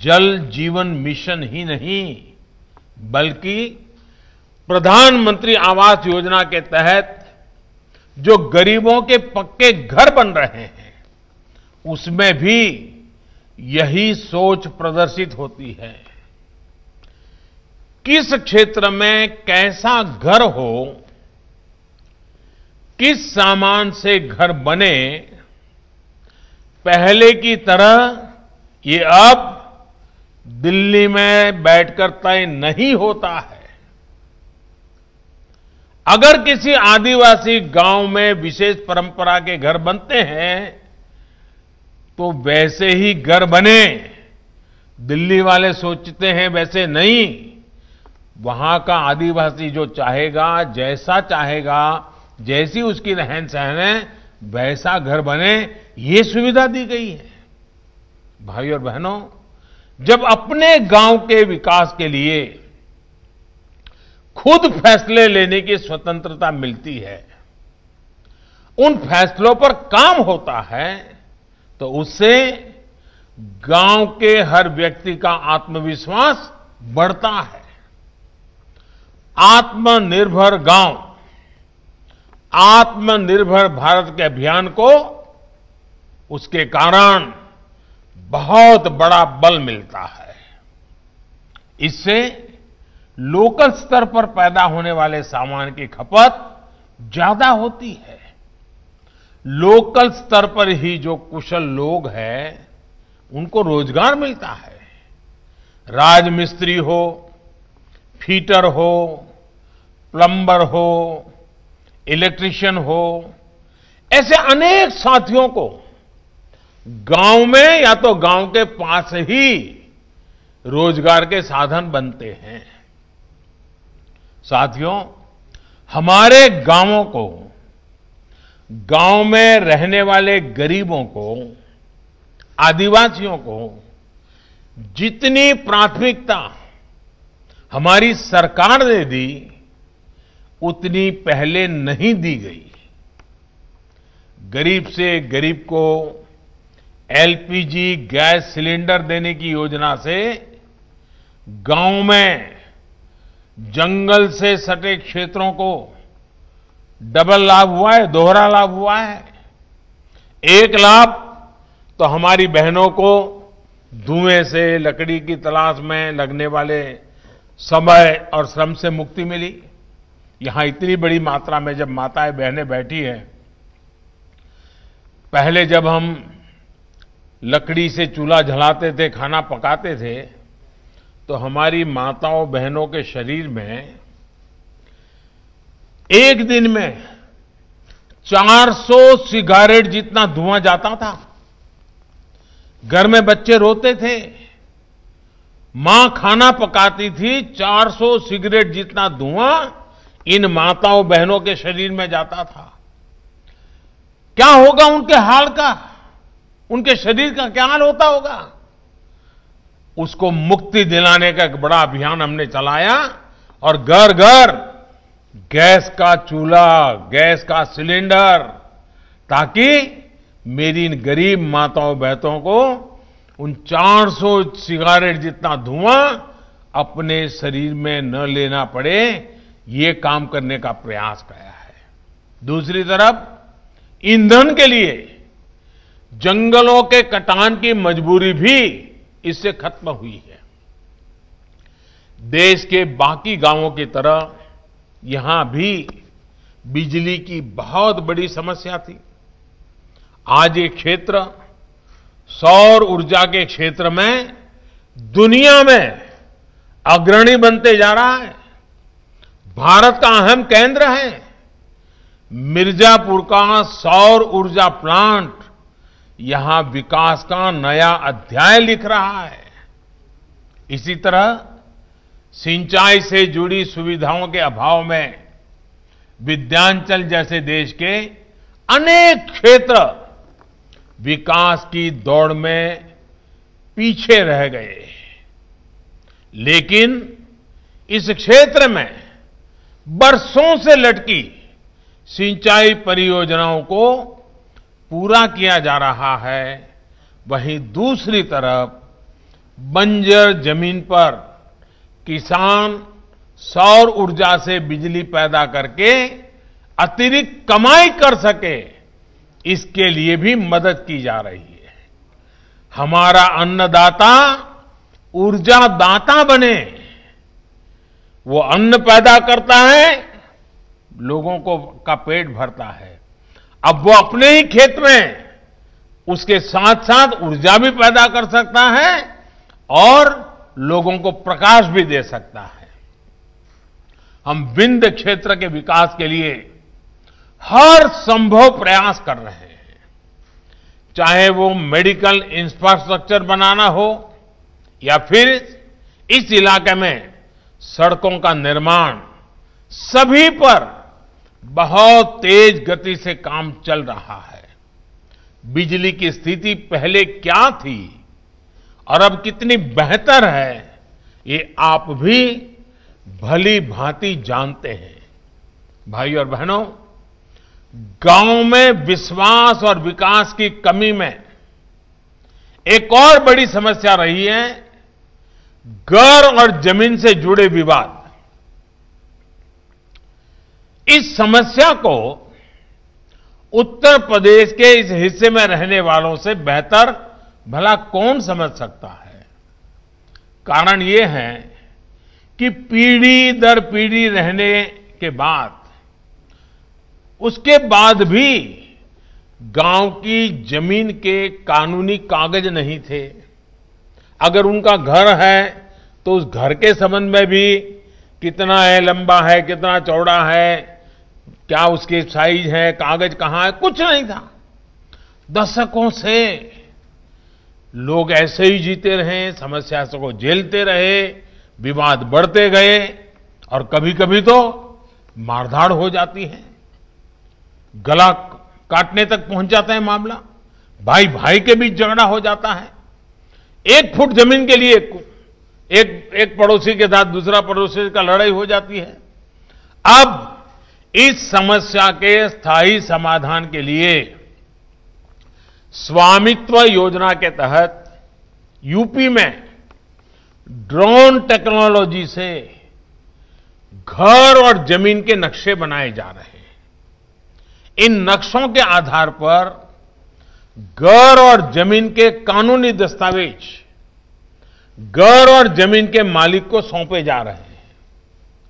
जल जीवन मिशन ही नहीं बल्कि प्रधानमंत्री आवास योजना के तहत जो गरीबों के पक्के घर बन रहे हैं उसमें भी यही सोच प्रदर्शित होती है। किस क्षेत्र में कैसा घर हो, किस सामान से घर बने, पहले की तरह ये अब दिल्ली में बैठकर तय नहीं होता है। अगर किसी आदिवासी गांव में विशेष परंपरा के घर बनते हैं तो वैसे ही घर बने। दिल्ली वाले सोचते हैं वैसे नहीं। वहां का आदिवासी जो चाहेगा, जैसा चाहेगा, जैसी उसकी रहन सहन है वैसा घर बने, ये सुविधा दी गई है। भाइयों और बहनों, जब अपने गांव के विकास के लिए खुद फैसले लेने की स्वतंत्रता मिलती है, उन फैसलों पर काम होता है, तो उससे गांव के हर व्यक्ति का आत्मविश्वास बढ़ता है। आत्मनिर्भर गांव, आत्मनिर्भर भारत के अभियान को उसके कारण बहुत बड़ा बल मिलता है। इससे लोकल स्तर पर पैदा होने वाले सामान की खपत ज्यादा होती है। लोकल स्तर पर ही जो कुशल लोग हैं उनको रोजगार मिलता है। राजमिस्त्री हो, फीटर हो, प्लम्बर हो, इलेक्ट्रिशियन हो, ऐसे अनेक साथियों को गांव में या तो गांव के पास ही रोजगार के साधन बनते हैं। साथियों, हमारे गांवों को, गांव में रहने वाले गरीबों को, आदिवासियों को जितनी प्राथमिकता हमारी सरकार ने दी उतनी पहले नहीं दी गई। गरीब से गरीब को एलपीजी गैस सिलेंडर देने की योजना से गांव में जंगल से सटे क्षेत्रों को डबल लाभ हुआ है, दोहरा लाभ हुआ है। एक लाभ तो हमारी बहनों को धुएं से, लकड़ी की तलाश में लगने वाले समय और श्रम से मुक्ति मिली। यहां इतनी बड़ी मात्रा में जब माताएं बहनें बैठी हैं, पहले जब हम लकड़ी से चूल्हा जलाते थे, खाना पकाते थे, तो हमारी माताओं बहनों के शरीर में एक दिन में 400 सिगारेट जितना धुआं जाता था। घर में बच्चे रोते थे, मां खाना पकाती थी, 400 सिगरेट जितना धुआं इन माताओं बहनों के शरीर में जाता था। क्या होगा उनके हाल का, उनके शरीर का क्या हाल होता होगा? उसको मुक्ति दिलाने का एक बड़ा अभियान हमने चलाया और घर घर गैस का चूल्हा, गैस का सिलेंडर, ताकि मेरी इन गरीब माताओं बहनों को उन 400 सिगारेट जितना धुआं अपने शरीर में न लेना पड़े, ये काम करने का प्रयास किया है। दूसरी तरफ ईंधन के लिए जंगलों के कटान की मजबूरी भी इससे खत्म हुई है। देश के बाकी गांवों की तरह यहां भी बिजली की बहुत बड़ी समस्या थी। आज ये क्षेत्र सौर ऊर्जा के क्षेत्र में दुनिया में अग्रणी बनते जा रहा है। भारत का अहम केंद्र है। मिर्जापुर का सौर ऊर्जा प्लांट यहां विकास का नया अध्याय लिख रहा है। इसी तरह सिंचाई से जुड़ी सुविधाओं के अभाव में विंध्याचल जैसे देश के अनेक क्षेत्र विकास की दौड़ में पीछे रह गए। लेकिन इस क्षेत्र में बरसों से लटकी सिंचाई परियोजनाओं को पूरा किया जा रहा है। वहीं दूसरी तरफ बंजर जमीन पर किसान सौर ऊर्जा से बिजली पैदा करके अतिरिक्त कमाई कर सके, इसके लिए भी मदद की जा रही है। हमारा अन्नदाता ऊर्जा दाता बने, वो अन्न पैदा करता है, लोगों को का पेट भरता है। अब वो अपने ही खेत में उसके साथ साथ ऊर्जा भी पैदा कर सकता है और लोगों को प्रकाश भी दे सकता है। हम विंध्य क्षेत्र के विकास के लिए हर संभव प्रयास कर रहे हैं, चाहे वो मेडिकल इंफ्रास्ट्रक्चर बनाना हो या फिर इस इलाके में सड़कों का निर्माण, सभी पर बहुत तेज गति से काम चल रहा है। बिजली की स्थिति पहले क्या थी और अब कितनी बेहतर है, ये आप भी भली भांति जानते हैं। भाई और बहनों, गांव में विश्वास और विकास की कमी में एक और बड़ी समस्या रही है, घर और जमीन से जुड़े विवाद। इस समस्या को उत्तर प्रदेश के इस हिस्से में रहने वालों से बेहतर भला कौन समझ सकता है। कारण ये है कि पीढ़ी दर पीढ़ी रहने के बाद, उसके बाद भी गांव की जमीन के कानूनी कागज नहीं थे। अगर उनका घर है तो उस घर के संबंध में भी कितना है, लंबा है, कितना चौड़ा है, क्या उसकी साइज है, कागज कहां है, कुछ नहीं था। दशकों से लोग ऐसे ही जीते रहे, समस्या को झेलते रहे, विवाद बढ़ते गए और कभी कभी तो मारधाड़ हो जाती है, गला काटने तक पहुंच जाता है मामला, भाई भाई के बीच झगड़ा हो जाता है। 1 फुट जमीन के लिए एक पड़ोसी के साथ दूसरा पड़ोसी का लड़ाई हो जाती है। अब इस समस्या के स्थायी समाधान के लिए स्वामित्व योजना के तहत यूपी में ड्रोन टेक्नोलॉजी से घर और जमीन के नक्शे बनाए जा रहे हैं। इन नक्शों के आधार पर घर और जमीन के कानूनी दस्तावेज घर और जमीन के मालिक को सौंपे जा रहे हैं।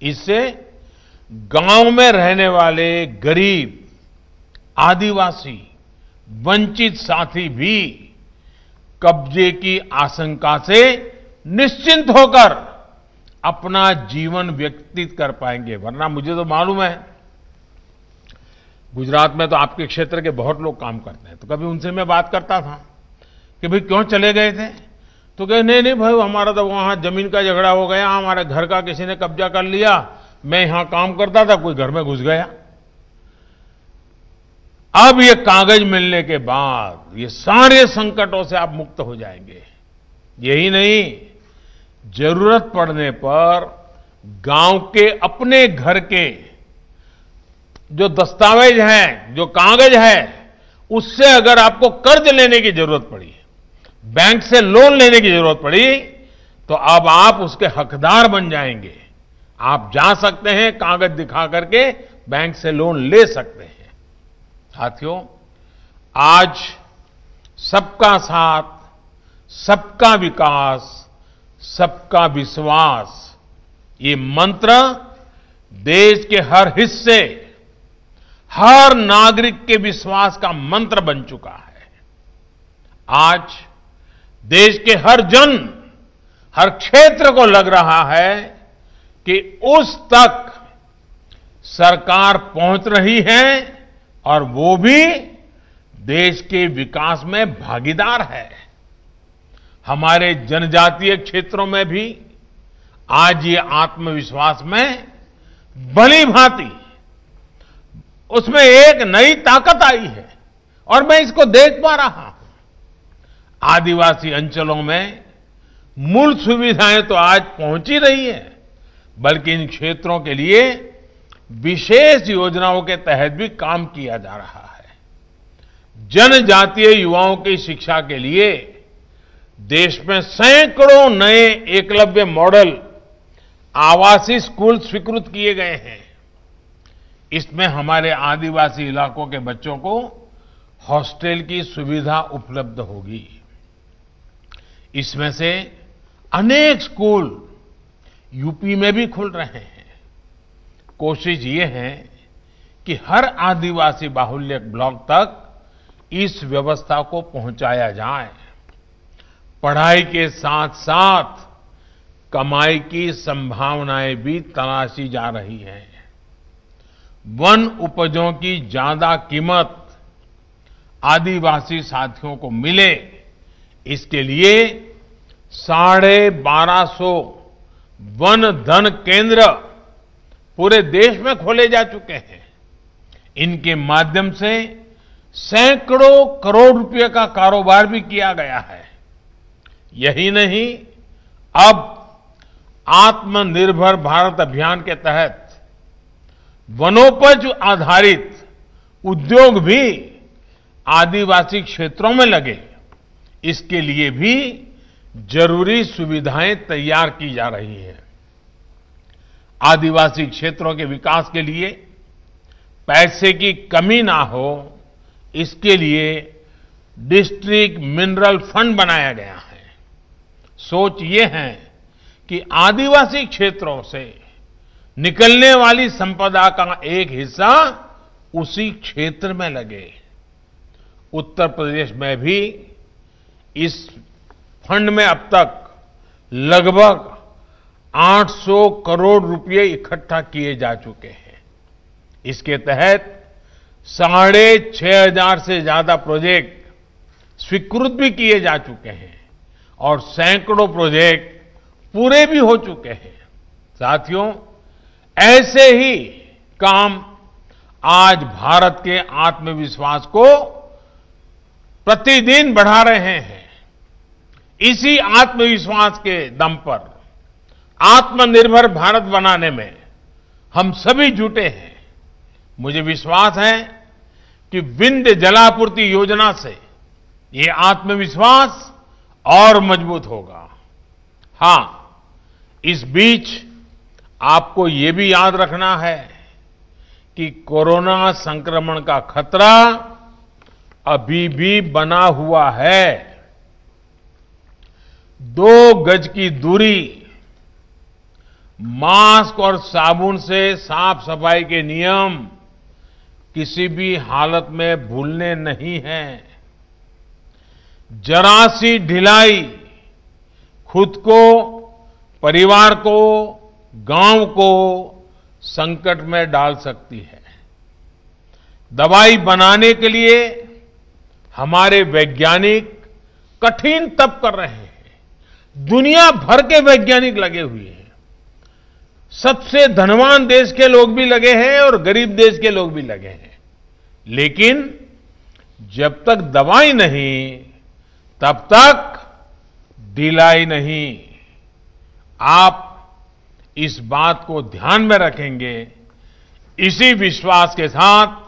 इससे गांव में रहने वाले गरीब, आदिवासी, वंचित साथी भी कब्जे की आशंका से निश्चिंत होकर अपना जीवन व्यतीत कर पाएंगे। वरना मुझे तो मालूम है, गुजरात में तो आपके क्षेत्र के बहुत लोग काम करते हैं, तो कभी उनसे मैं बात करता था कि भाई क्यों चले गए थे, तो कहे नहीं भाई हमारा तो वहां जमीन का झगड़ा हो गया, हमारे घर का किसी ने कब्जा कर लिया, मैं यहां काम करता था, कोई घर में घुस गया। अब ये कागज मिलने के बाद ये सारे संकटों से आप मुक्त हो जाएंगे। यही नहीं, जरूरत पड़ने पर गांव के अपने घर के जो दस्तावेज हैं, जो कागज है, उससे अगर आपको कर्ज लेने की जरूरत पड़ी, बैंक से लोन लेने की जरूरत पड़ी, तो अब आप उसके हकदार बन जाएंगे। आप जा सकते हैं, कागज दिखा करके बैंक से लोन ले सकते हैं। साथियों, आज सबका साथ, सबका विकास, सबका विश्वास, ये मंत्र देश के हर हिस्से, हर नागरिक के विश्वास का मंत्र बन चुका है। आज देश के हर जन, हर क्षेत्र को लग रहा है कि उस तक सरकार पहुंच रही है और वो भी देश के विकास में भागीदार है। हमारे जनजातीय क्षेत्रों में भी आज ये आत्मविश्वास में भली भांति उसमें एक नई ताकत आई है और मैं इसको देख पा रहा हूं। आदिवासी अंचलों में मूल सुविधाएं तो आज पहुंच ही रही है, बल्कि इन क्षेत्रों के लिए विशेष योजनाओं के तहत भी काम किया जा रहा है। जनजातीय युवाओं की शिक्षा के लिए देश में सैकड़ों नए एकलव्य मॉडल आवासीय स्कूल स्वीकृत किए गए हैं। इसमें हमारे आदिवासी इलाकों के बच्चों को हॉस्टल की सुविधा उपलब्ध होगी। इसमें से अनेक स्कूल यूपी में भी खुल रहे हैं। कोशिश ये है कि हर आदिवासी बाहुल्य ब्लॉक तक इस व्यवस्था को पहुंचाया जाए। पढ़ाई के साथ साथ कमाई की संभावनाएं भी तलाशी जा रही हैं। वन उपजों की ज्यादा कीमत आदिवासी साथियों को मिले, इसके लिए 1250 वन धन केंद्र पूरे देश में खोले जा चुके हैं। इनके माध्यम से सैकड़ों करोड़ रुपए का कारोबार भी किया गया है। यही नहीं, अब आत्मनिर्भर भारत अभियान के तहत वनोपज आधारित उद्योग भी आदिवासी क्षेत्रों में लगे, इसके लिए भी जरूरी सुविधाएं तैयार की जा रही हैं। आदिवासी क्षेत्रों के विकास के लिए पैसे की कमी ना हो, इसके लिए डिस्ट्रिक्ट मिनरल फंड बनाया गया है। सोच ये है कि आदिवासी क्षेत्रों से निकलने वाली संपदा का एक हिस्सा उसी क्षेत्र में लगे। उत्तर प्रदेश में भी इस फंड में अब तक लगभग 800 करोड़ रुपए इकट्ठा किए जा चुके हैं। इसके तहत 6,500 से ज्यादा प्रोजेक्ट स्वीकृत भी किए जा चुके हैं और सैकड़ों प्रोजेक्ट पूरे भी हो चुके हैं। साथियों, ऐसे ही काम आज भारत के आत्मविश्वास को प्रतिदिन बढ़ा रहे हैं। इसी आत्मविश्वास के दम पर आत्मनिर्भर भारत बनाने में हम सभी जुटे हैं। मुझे विश्वास है कि विंध्य जलापूर्ति योजना से ये आत्मविश्वास और मजबूत होगा। हां, इस बीच आपको ये भी याद रखना है कि कोरोना संक्रमण का खतरा अभी भी बना हुआ है। 2 गज की दूरी, मास्क और साबुन से साफ सफाई के नियम किसी भी हालत में भूलने नहीं हैं। जरा सी ढिलाई खुद को, परिवार को, गांव को संकट में डाल सकती है। दवाई बनाने के लिए हमारे वैज्ञानिक कठिन तप कर रहे हैं। दुनिया भर के वैज्ञानिक लगे हुए हैं। सबसे धनवान देश के लोग भी लगे हैं और गरीब देश के लोग भी लगे हैं। लेकिन जब तक दवाई नहीं, तब तक ढिलाई नहीं। आप इस बात को ध्यान में रखेंगे। इसी विश्वास के साथ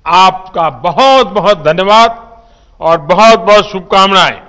आपका बहुत बहुत धन्यवाद और बहुत बहुत शुभकामनाएं।